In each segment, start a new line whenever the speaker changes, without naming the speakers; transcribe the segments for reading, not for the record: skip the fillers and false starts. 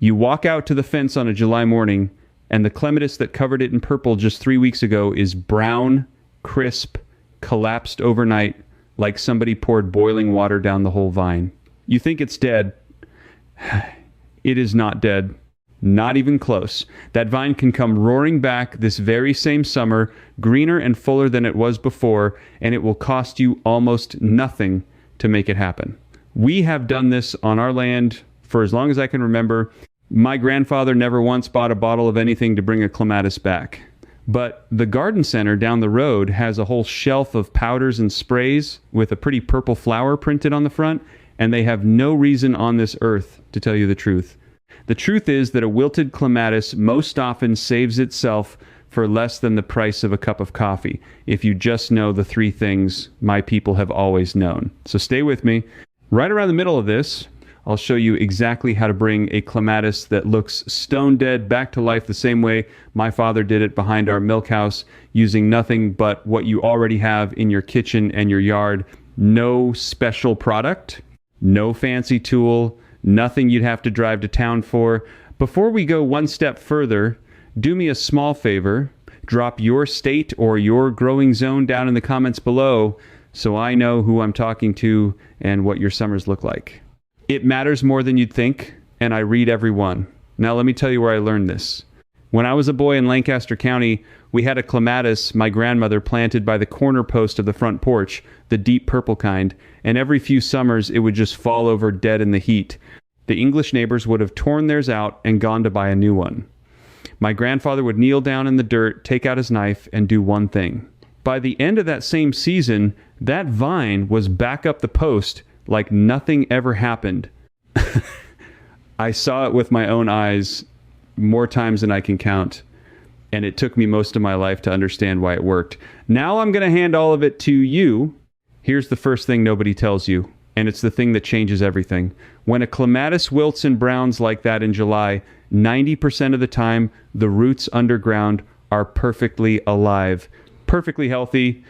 You walk out to the fence on a July morning, and the clematis that covered it in purple just 3 weeks ago is brown, crisp, collapsed overnight like somebody poured boiling water down the whole vine. You think it's dead. It is not dead. Not even close. That vine can come roaring back this very same summer, greener and fuller than it was before, and it will cost you almost nothing to make it happen. We have done this on our land for as long as I can remember. My grandfather never once bought a bottle of anything to bring a clematis back. But the garden center down the road has a whole shelf of powders and sprays with a pretty purple flower printed on the front, and they have no reason on this earth to tell you the truth. The truth is that a wilted clematis most often saves itself for less than the price of a cup of coffee, if you just know the 3 things my people have always known. So stay with me. Right around the middle of this, I'll show you exactly how to bring a clematis that looks stone dead back to life the same way my father did it behind our milk house, using nothing but what you already have in your kitchen and your yard. No special product, no fancy tool, nothing you'd have to drive to town for. Before we go one step further, do me a small favor. Drop your state or your growing zone down in the comments below so I know who I'm talking to and what your summers look like. It matters more than you'd think, and I read every one. Now let me tell you where I learned this. When I was a boy in Lancaster County, we had a clematis my grandmother planted by the corner post of the front porch, the deep purple kind, and every few summers it would just fall over dead in the heat. The English neighbors would have torn theirs out and gone to buy a new one. My grandfather would kneel down in the dirt, take out his knife, and do one thing. By the end of that same season, that vine was back up the post like nothing ever happened. I saw it with my own eyes more times than I can count, and it took me most of my life to understand why it worked. Now I'm going to hand all of it to you. Here's the first thing nobody tells you, and it's the thing that changes everything. When a clematis wilts and browns like that in July, 90% of the time, the roots underground are perfectly alive, perfectly healthy.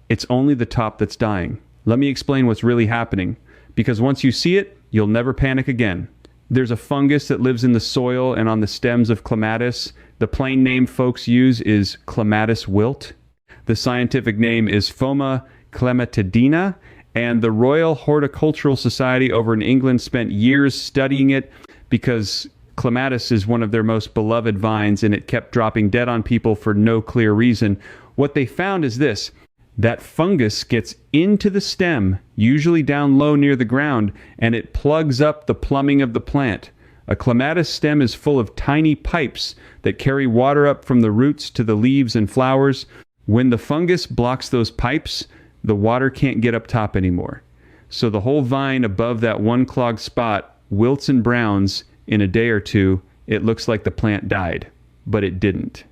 It's only the top that's dying. Let me explain what's really happening, because once you see it, you'll never panic again. There's a fungus that lives in the soil and on the stems of clematis. The plain name folks use is Clematis wilt. The scientific name is Phoma clematidina, and the Royal Horticultural Society over in England spent years studying it because clematis is one of their most beloved vines, and it kept dropping dead on people for no clear reason. What they found is this: that fungus gets into the stem, usually down low near the ground, and it plugs up the plumbing of the plant. A clematis stem is full of tiny pipes that carry water up from the roots to the leaves and flowers. When the fungus blocks those pipes, the water can't get up top anymore. So the whole vine above that one clogged spot wilts and browns in a day or two. It looks like the plant died, but it didn't.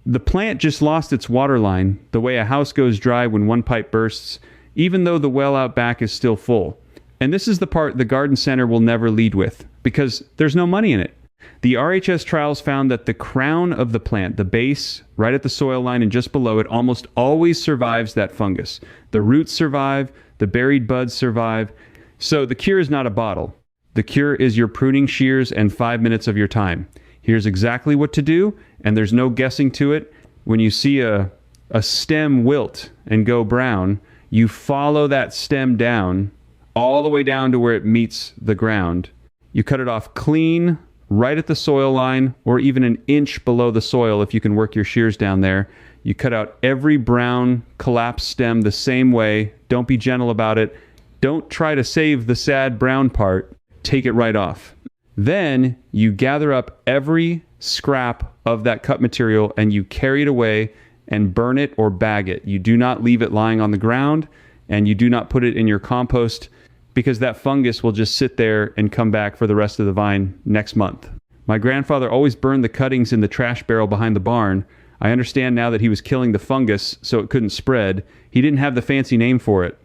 The plant just lost its water line, the way a house goes dry when one pipe bursts, even though the well out back is still full. And this is the part the garden center will never lead with, because there's no money in it. The RHS trials found that the crown of the plant, the base, right at the soil line and just below it, almost always survives that fungus. The roots survive, the buried buds survive. So the cure is not a bottle. The cure is your pruning shears and 5 minutes of your time. Here's exactly what to do, and there's no guessing to it. When you see a stem wilt and go brown, you follow that stem down, all the way down to where it meets the ground. You cut it off clean, right at the soil line, or even an inch below the soil if you can work your shears down there. You cut out every brown collapsed stem the same way. Don't be gentle about it. Don't try to save the sad brown part. Take it right off. Then you gather up every scrap of that cut material and you carry it away and burn it or bag it. You do not leave it lying on the ground, and you do not put it in your compost, because that fungus will just sit there and come back for the rest of the vine next month. My grandfather always burned the cuttings in the trash barrel behind the barn. I understand now that he was killing the fungus so it couldn't spread. He didn't have the fancy name for it.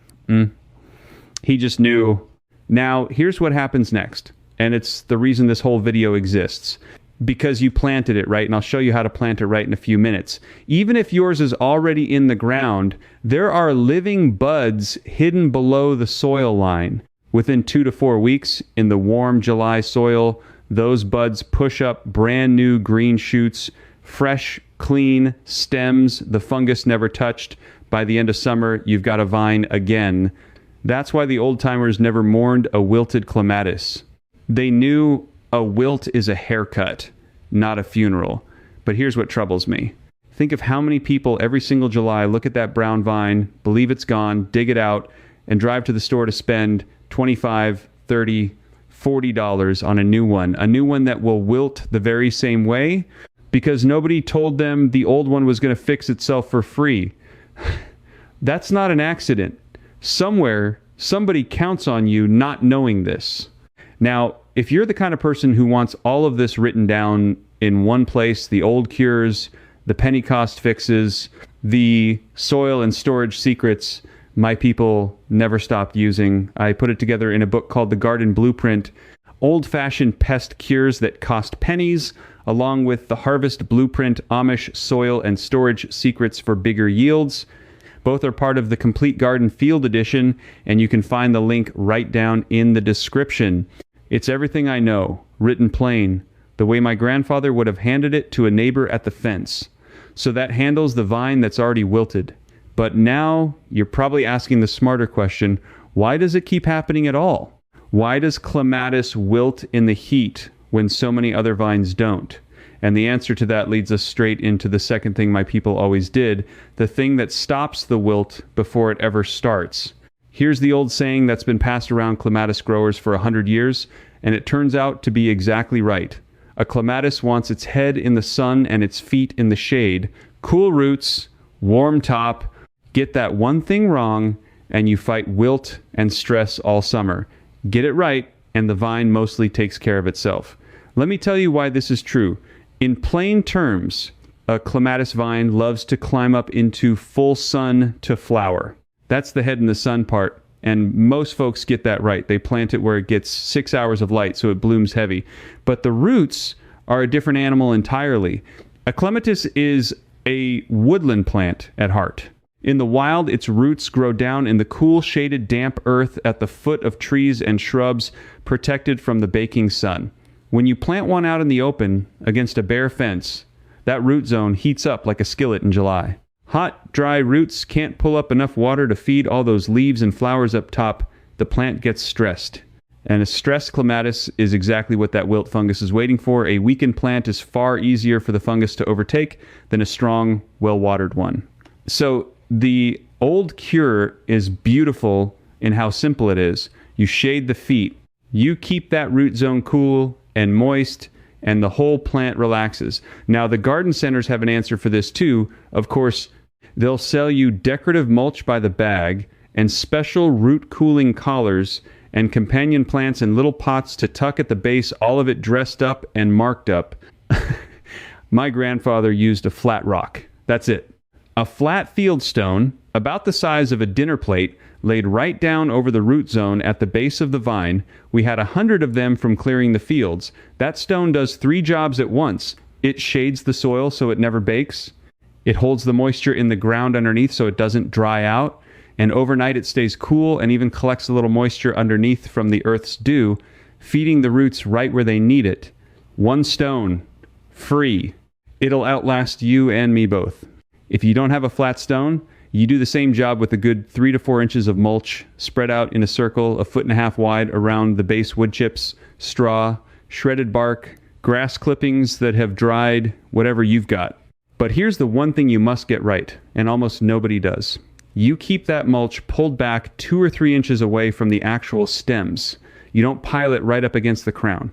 He just knew. Now, here's what happens next. And it's the reason this whole video exists. Because you planted it right, and I'll show you how to plant it right in a few minutes. Even if yours is already in the ground, there are living buds hidden below the soil line. Within 2 to 4 weeks, in the warm July soil, those buds push up brand new green shoots, fresh, clean stems the fungus never touched. By the end of summer, you've got a vine again. That's why the old-timers never mourned a wilted clematis. They knew a wilt is a haircut, not a funeral. But here's what troubles me. Think of how many people every single July look at that brown vine, believe it's gone, dig it out, and drive to the store to spend $25, $30, $40 on a new one that will wilt the very same way because nobody told them the old one was going to fix itself for free. That's not an accident. Somewhere, somebody counts on you not knowing this. Now, if you're the kind of person who wants all of this written down in one place, the old cures, the penny cost fixes, the soil and storage secrets my people never stopped using. I put it together in a book called The Garden Blueprint, old-fashioned pest cures that cost pennies, along with the Harvest Blueprint Amish soil and storage secrets for bigger yields. Both are part of the Complete Garden Field Edition, and you can find the link right down in the description. It's everything I know, written plain, the way my grandfather would have handed it to a neighbor at the fence. So that handles the vine that's already wilted. But now you're probably asking the smarter question, why does it keep happening at all? Why does clematis wilt in the heat when so many other vines don't? And the answer to that leads us straight into the second thing my people always did, the thing that stops the wilt before it ever starts. Here's the old saying that's been passed around clematis growers for 100 years, and it turns out to be exactly right. A clematis wants its head in the sun and its feet in the shade, cool roots, warm top. Get that one thing wrong, and you fight wilt and stress all summer. Get it right, and the vine mostly takes care of itself. Let me tell you why this is true. In plain terms, a clematis vine loves to climb up into full sun to flower. That's the head in the sun part, and most folks get that right. They plant it where it gets 6 hours of light, so it blooms heavy. But the roots are a different animal entirely. A clematis is a woodland plant at heart. In the wild, its roots grow down in the cool, shaded, damp earth at the foot of trees and shrubs, protected from the baking sun. When you plant one out in the open against a bare fence, that root zone heats up like a skillet in July. Hot, dry roots can't pull up enough water to feed all those leaves and flowers up top. The plant gets stressed. And a stressed clematis is exactly what that wilt fungus is waiting for. A weakened plant is far easier for the fungus to overtake than a strong, well-watered one. So the old cure is beautiful in how simple it is. You shade the feet. You keep that root zone cool and moist, and the whole plant relaxes. Now, the garden centers have an answer for this too. Of course, they'll sell you decorative mulch by the bag and special root cooling collars and companion plants in little pots to tuck at the base, all of it dressed up and marked up. My grandfather used a flat rock. That's it. A flat field stone, about the size of a dinner plate, laid right down over the root zone at the base of the vine. We had 100 of them from clearing the fields. That stone does 3 jobs at once. It shades the soil so it never bakes. It holds the moisture in the ground underneath so it doesn't dry out. And overnight it stays cool and even collects a little moisture underneath from the earth's dew, feeding the roots right where they need it. One stone, free. It'll outlast you and me both. If you don't have a flat stone, you do the same job with a good 3 to 4 inches of mulch spread out in a circle 1.5 feet wide around the base wood chips, straw, shredded bark, grass clippings that have dried, whatever you've got. But here's the one thing you must get right, and almost nobody does. You keep that mulch pulled back 2 or 3 inches away from the actual stems. You don't pile it right up against the crown.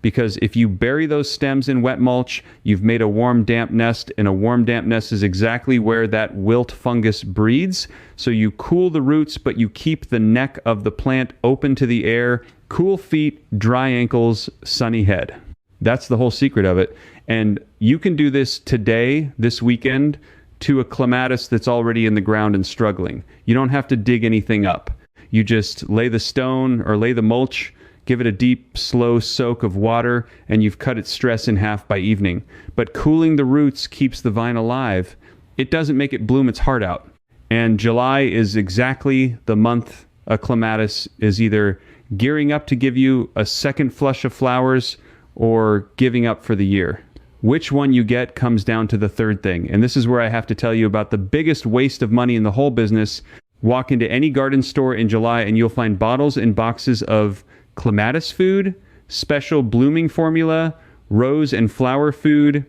Because if you bury those stems in wet mulch, you've made a warm, damp nest, and a warm, damp nest is exactly where that wilt fungus breeds. So you cool the roots, but you keep the neck of the plant open to the air, cool feet, dry ankles, sunny head. That's the whole secret of it. And you can do this today, this weekend, to a clematis that's already in the ground and struggling. You don't have to dig anything up. You just lay the stone or lay the mulch, give it a deep, slow soak of water, and you've cut its stress in half by evening. But cooling the roots keeps the vine alive. It doesn't make it bloom its heart out. And July is exactly the month a clematis is either gearing up to give you a second flush of flowers or giving up for the year. Which one you get comes down to the third thing. And this is where I have to tell you about the biggest waste of money in the whole business. Walk into any garden store in July and you'll find bottles and boxes of Clematis food, special blooming formula, rose and flower food,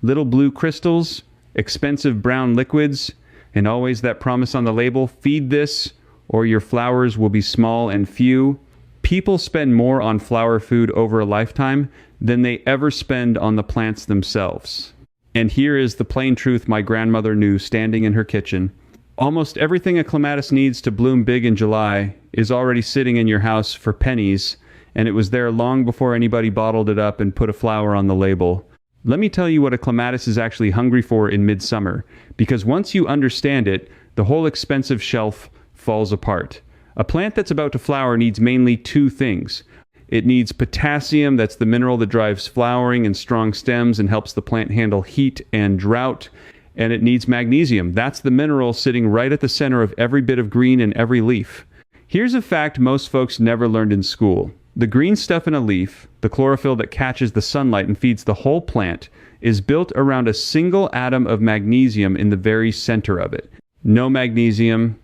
little blue crystals, expensive brown liquids, and always that promise on the label, feed this or your flowers will be small and few. People spend more on flower food over a lifetime than they ever spend on the plants themselves. And here is the plain truth my grandmother knew standing in her kitchen. Almost everything a clematis needs to bloom big in July is already sitting in your house for pennies, and it was there long before anybody bottled it up and put a flower on the label. Let me tell you what a clematis is actually hungry for in midsummer, because once you understand it, the whole expensive shelf falls apart. A plant that's about to flower needs mainly two things. It needs potassium, that's the mineral that drives flowering and strong stems and helps the plant handle heat and drought. And it needs magnesium. That's the mineral sitting right at the center of every bit of green in every leaf. Here's a fact most folks never learned in school. The green stuff in a leaf, the chlorophyll that catches the sunlight and feeds the whole plant, is built around a single atom of magnesium in the very center of it. No magnesium,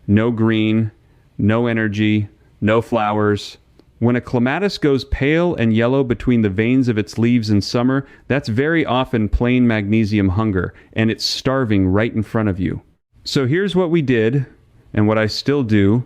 no green, no energy, no flowers. When a clematis goes pale and yellow between the veins of its leaves in summer, that's very often plain magnesium hunger, and it's starving right in front of you. So here's what we did, and what I still do,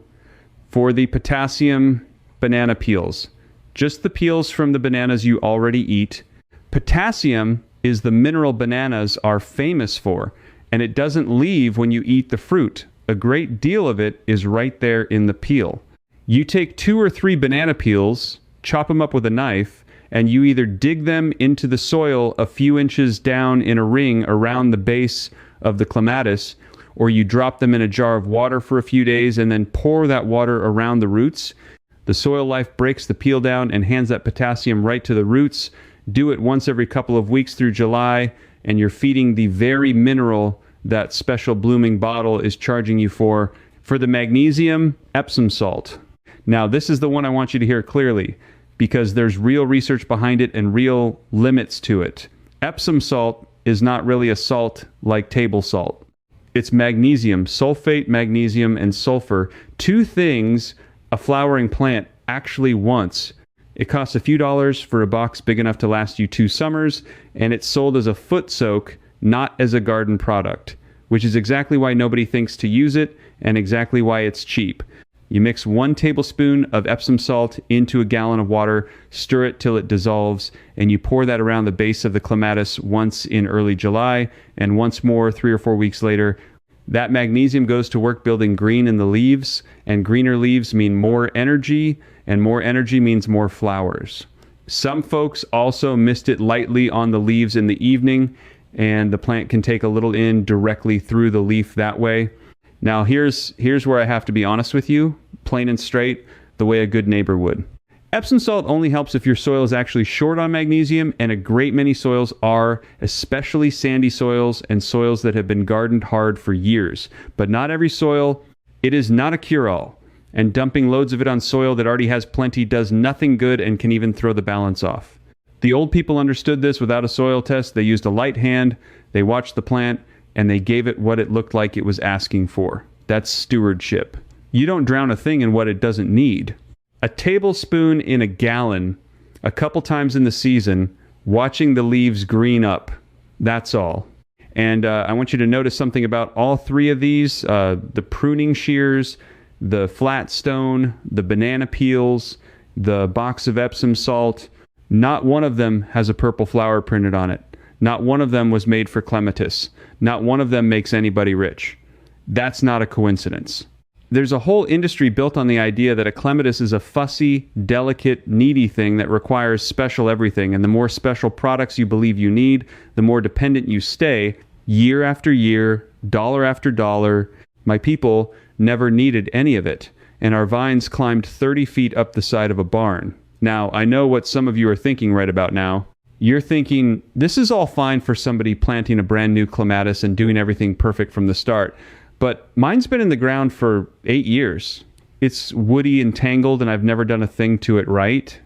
for the potassium banana peels. Just the peels from the bananas you already eat. Potassium is the mineral bananas are famous for, and it doesn't leave when you eat the fruit. A great deal of it is right there in the peel. You take 2 or 3 banana peels, chop them up with a knife, and you either dig them into the soil a few inches down in a ring around the base of the clematis, or you drop them in a jar of water for a few days and then pour that water around the roots. The soil life breaks the peel down and hands that potassium right to the roots. Do it once every couple of weeks through July, and you're feeding the very mineral that special blooming bottle is charging you for. For the magnesium, Epsom salt. Now, this is the one I want you to hear clearly, because there's real research behind it and real limits to it. Epsom salt is not really a salt like table salt. It's magnesium, sulfate, magnesium, and sulfur. 2 things a flowering plant actually wants. It costs a few dollars for a box big enough to last you 2 summers, and it's sold as a foot soak, not as a garden product, which is exactly why nobody thinks to use it and exactly why it's cheap. You mix 1 tablespoon of Epsom salt into a gallon of water, stir it till it dissolves, and you pour that around the base of the clematis once in early July, and once more 3 or 4 weeks later. That magnesium goes to work building green in the leaves, and greener leaves mean more energy, and more energy means more flowers. Some folks also mist it lightly on the leaves in the evening, and the plant can take a little in directly through the leaf that way. Now here's where I have to be honest with you, plain and straight, the way a good neighbor would. Epsom salt only helps if your soil is actually short on magnesium, and a great many soils are, especially sandy soils and soils that have been gardened hard for years. But not every soil. It is not a cure-all, and dumping loads of it on soil that already has plenty does nothing good and can even throw the balance off. The old people understood this without a soil test. They used a light hand, they watched the plant, and they gave it what it looked like it was asking for. That's stewardship. You don't drown a thing in what it doesn't need. A tablespoon in a gallon, a couple times in the season, watching the leaves green up. That's all. And I want you to notice something about all 3 of these, the pruning shears, the flat stone, the banana peels, the box of Epsom salt. Not one of them has a purple flower printed on it. Not one of them was made for clematis. Not one of them makes anybody rich. That's not a coincidence. There's a whole industry built on the idea that a clematis is a fussy, delicate, needy thing that requires special everything, and the more special products you believe you need, the more dependent you stay, year after year, dollar after dollar. My people never needed any of it, and our vines climbed 30 feet up the side of a barn. Now, I know what some of you are thinking right about now. You're thinking, this is all fine for somebody planting a brand new clematis and doing everything perfect from the start. But mine's been in the ground for 8 years. It's woody and tangled, and I've never done a thing to it right.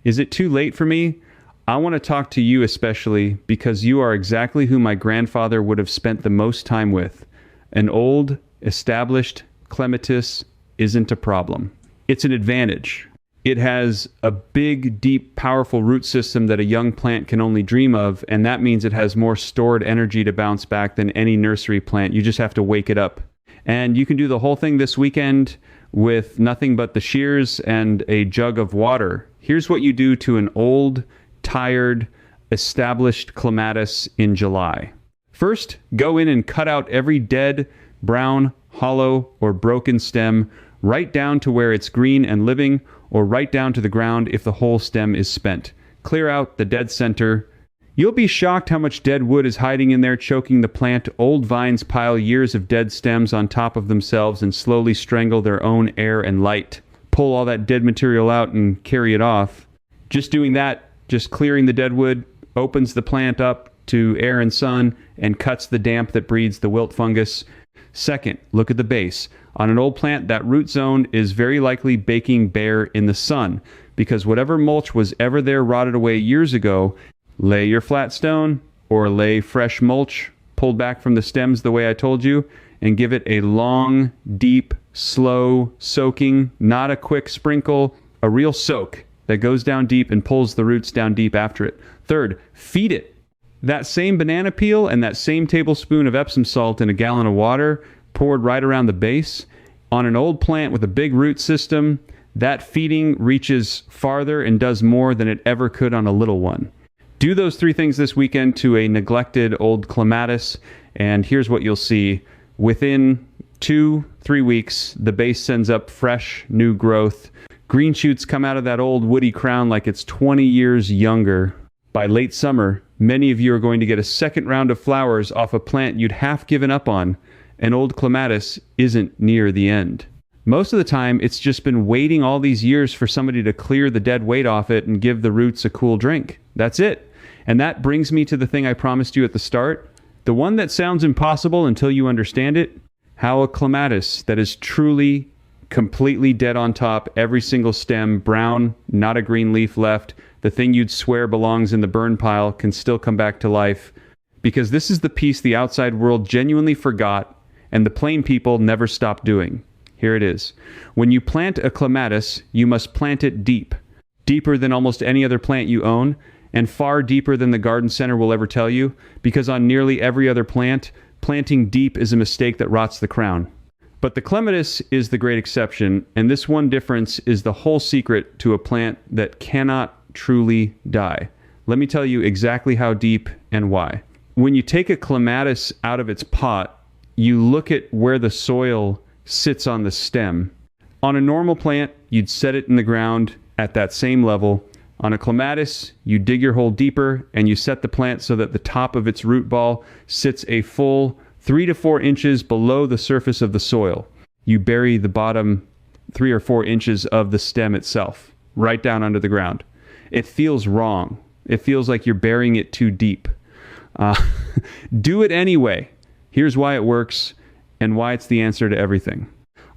Is it too late for me? I want to talk to you especially because you are exactly who my grandfather would have spent the most time with. An old, established clematis isn't a problem. It's an advantage. It has a big, deep, powerful root system that a young plant can only dream of, and that means it has more stored energy to bounce back than any nursery plant. You just have to wake it up. And you can do the whole thing this weekend with nothing but the shears and a jug of water. Here's what you do to an old, tired, established clematis in July. First, go in and cut out every dead, brown, hollow, or broken stem right down to where it's green and living, or right down to the ground if the whole stem is spent. Clear out the dead center. You'll be shocked how much dead wood is hiding in there, choking the plant. Old vines pile years of dead stems on top of themselves and slowly strangle their own air and light. Pull all that dead material out and carry it off. Just doing that, just clearing the dead wood, opens the plant up to air and sun and cuts the damp that breeds the wilt fungus. Second, look at the base. On an old plant, that root zone is very likely baking bare in the sun because whatever mulch was ever there rotted away years ago. Lay your flat stone or lay fresh mulch pulled back from the stems the way I told you and give it a long, deep, slow soaking, not a quick sprinkle, a real soak that goes down deep and pulls the roots down deep after it. Third, feed it. That same banana peel and that same tablespoon of Epsom salt in a gallon of water poured right around the base. On an old plant with a big root system, that feeding reaches farther and does more than it ever could on a little one. Do those three things this weekend to a neglected old clematis, and here's what you'll see. Within 2-3 weeks, the base sends up fresh, new growth. Green shoots come out of that old woody crown like it's 20 years younger. By late summer, many of you are going to get a second round of flowers off a plant you'd half given up on. An old clematis isn't near the end. Most of the time, it's just been waiting all these years for somebody to clear the dead weight off it and give the roots a cool drink. That's it. And that brings me to the thing I promised you at the start. The one that sounds impossible until you understand it. How a clematis that is truly, completely dead on top, every single stem, brown, not a green leaf left, the thing you'd swear belongs in the burn pile can still come back to life. Because this is the piece the outside world genuinely forgot and the plain people never stopped doing. Here it is. When you plant a clematis, you must plant it deep. Deeper than almost any other plant you own, and far deeper than the garden center will ever tell you, because on nearly every other plant, planting deep is a mistake that rots the crown. But the clematis is the great exception, and this one difference is the whole secret to a plant that cannot truly die. Let me tell you exactly how deep and why. When you take a clematis out of its pot, you look at where the soil sits on the stem. On a normal plant, you'd set it in the ground at that same level. On a clematis, you dig your hole deeper and you set the plant so that the top of its root ball sits a full 3 to 4 inches below the surface of the soil. You bury the bottom 3 or 4 inches of the stem itself, right down under the ground. It feels wrong. It feels like you're burying it too deep. Do it anyway. Here's why it works and why it's the answer to everything.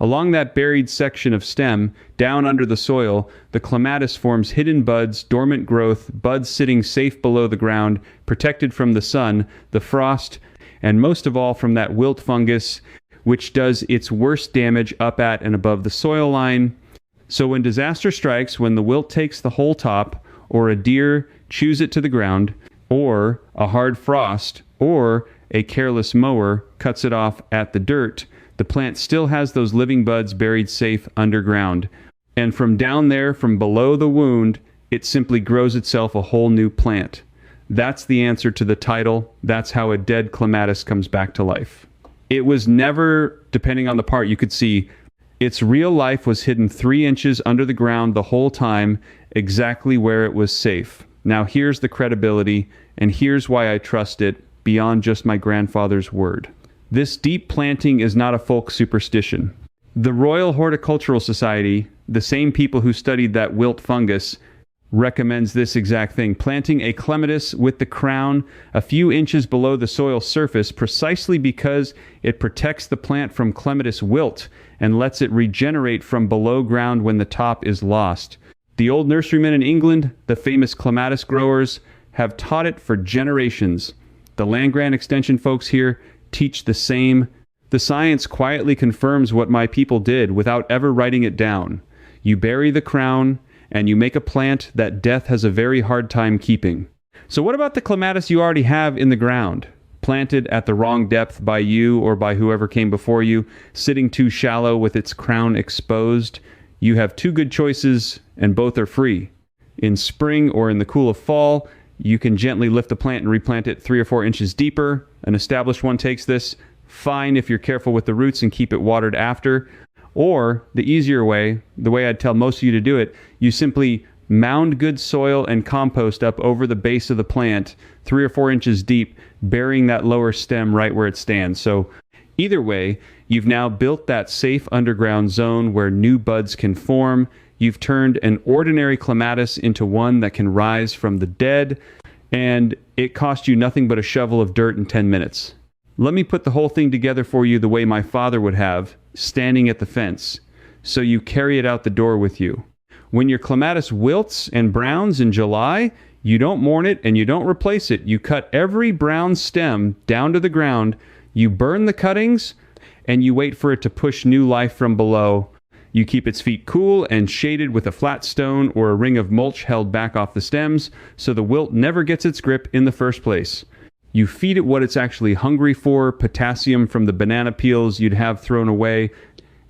Along that buried section of stem, down under the soil, the clematis forms hidden buds, dormant growth, buds sitting safe below the ground, protected from the sun, the frost, and most of all from that wilt fungus, which does its worst damage up at and above the soil line. So when disaster strikes, when the wilt takes the whole top, or a deer chews it to the ground, or a hard frost, or a careless mower cuts it off at the dirt, the plant still has those living buds buried safe underground. And from down there, from below the wound, it simply grows itself a whole new plant. That's the answer to the title. That's how a dead clematis comes back to life. It was never, depending on the part you could see, its real life was hidden 3 inches under the ground the whole time, exactly where it was safe. Now here's the credibility, and here's why I trust it beyond just my grandfather's word. This deep planting is not a folk superstition. The Royal Horticultural Society, the same people who studied that wilt fungus, recommends this exact thing. Planting a clematis with the crown a few inches below the soil surface precisely because it protects the plant from clematis wilt and lets it regenerate from below ground when the top is lost. The old nurserymen in England, the famous Clematis growers, have taught it for generations. The land-grant extension folks here teach the same. The science quietly confirms what my people did without ever writing it down. You bury the crown, and you make a plant that death has a very hard time keeping. So what about the Clematis you already have in the ground? Planted at the wrong depth by you or by whoever came before you, sitting too shallow with its crown exposed? You have two good choices, and both are free. In spring or in the cool of fall, you can gently lift the plant and replant it 3 or 4 inches deeper. An established one takes this. Fine if you're careful with the roots and keep it watered after. Or, the easier way, the way I'd tell most of you to do it, you simply mound good soil and compost up over the base of the plant, 3 or 4 inches deep, burying that lower stem right where it stands. So, either way, you've now built that safe underground zone where new buds can form. You've turned an ordinary clematis into one that can rise from the dead, and it cost you nothing but a shovel of dirt in 10 minutes. Let me put the whole thing together for you the way my father would have, standing at the fence, so you carry it out the door with you. When your clematis wilts and browns in July, you don't mourn it and you don't replace it. You cut every brown stem down to the ground, you burn the cuttings, and you wait for it to push new life from below. You keep its feet cool and shaded with a flat stone or a ring of mulch held back off the stems, so the wilt never gets its grip in the first place. You feed it what it's actually hungry for, potassium from the banana peels you'd have thrown away,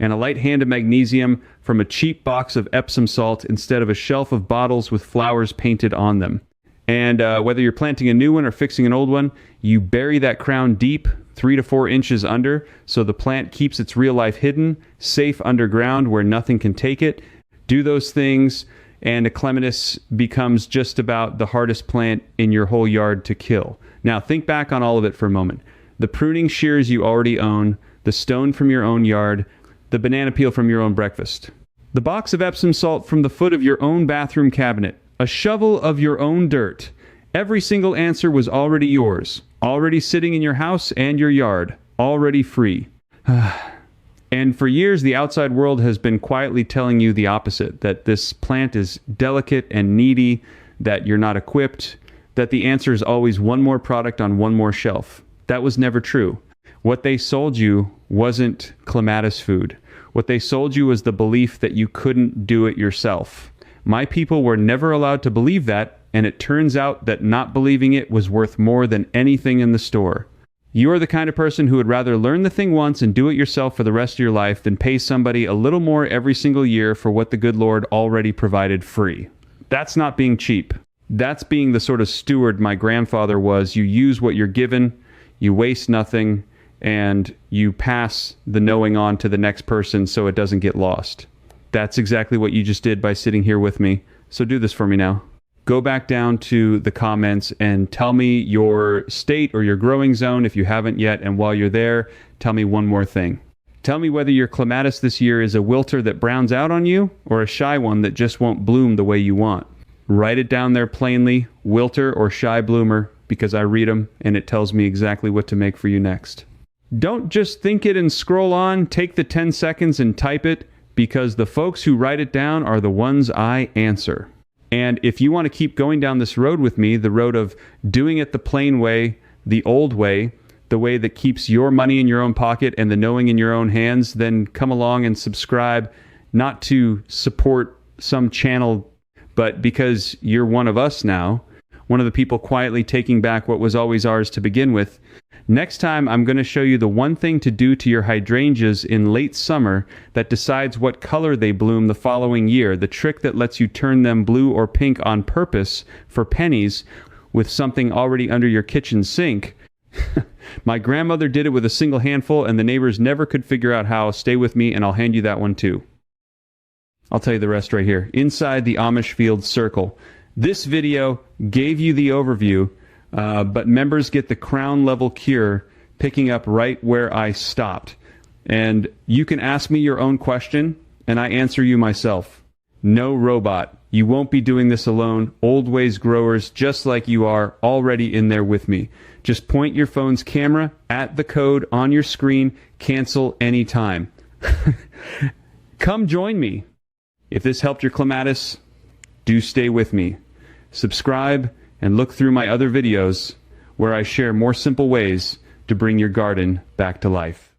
and a light hand of magnesium from a cheap box of Epsom salt instead of a shelf of bottles with flowers painted on them. And whether you're planting a new one or fixing an old one, you bury that crown deep, 3 to 4 inches under, so the plant keeps its real life hidden, safe underground where nothing can take it. Do those things, and a clematis becomes just about the hardest plant in your whole yard to kill. Now think back on all of it for a moment. The pruning shears you already own, the stone from your own yard, the banana peel from your own breakfast, the box of Epsom salt from the foot of your own bathroom cabinet, a shovel of your own dirt. Every single answer was already yours, already sitting in your house and your yard, already free. And for years, the outside world has been quietly telling you the opposite, that this plant is delicate and needy, that you're not equipped, that the answer is always one more product on one more shelf. That was never true. What they sold you wasn't clematis food. What they sold you was the belief that you couldn't do it yourself. My people were never allowed to believe that, and it turns out that not believing it was worth more than anything in the store. You are the kind of person who would rather learn the thing once and do it yourself for the rest of your life than pay somebody a little more every single year for what the good Lord already provided free. That's not being cheap. That's being the sort of steward my grandfather was. You use what you're given, you waste nothing, and you pass the knowing on to the next person so it doesn't get lost. That's exactly what you just did by sitting here with me. So do this for me now. Go back down to the comments and tell me your state or your growing zone if you haven't yet. And while you're there, tell me one more thing. Tell me whether your clematis this year is a wilter that browns out on you or a shy one that just won't bloom the way you want. Write it down there plainly, wilter or shy bloomer, because I read them and it tells me exactly what to make for you next. Don't just think it and scroll on. Take the 10 seconds and type it, because the folks who write it down are the ones I answer. And if you want to keep going down this road with me, the road of doing it the plain way, the old way, the way that keeps your money in your own pocket and the knowing in your own hands, then come along and subscribe, not to support some channel, but because you're one of us now, one of the people quietly taking back what was always ours to begin with. Next time, I'm going to show you the one thing to do to your hydrangeas in late summer that decides what color they bloom the following year, the trick that lets you turn them blue or pink on purpose for pennies with something already under your kitchen sink. My grandmother did it with a single handful, and the neighbors never could figure out how. Stay with me, and I'll hand you that one too. I'll tell you the rest right here. Inside the Amish field circle. This video gave you the overview, but members get the crown level cure, picking up right where I stopped. And you can ask me your own question, and I answer you myself. No robot. You won't be doing this alone. Old ways growers, just like you are, already in there with me. Just point your phone's camera at the code on your screen. Cancel anytime. Come join me. If this helped your clematis, do stay with me. Subscribe and look through my other videos where I share more simple ways to bring your garden back to life.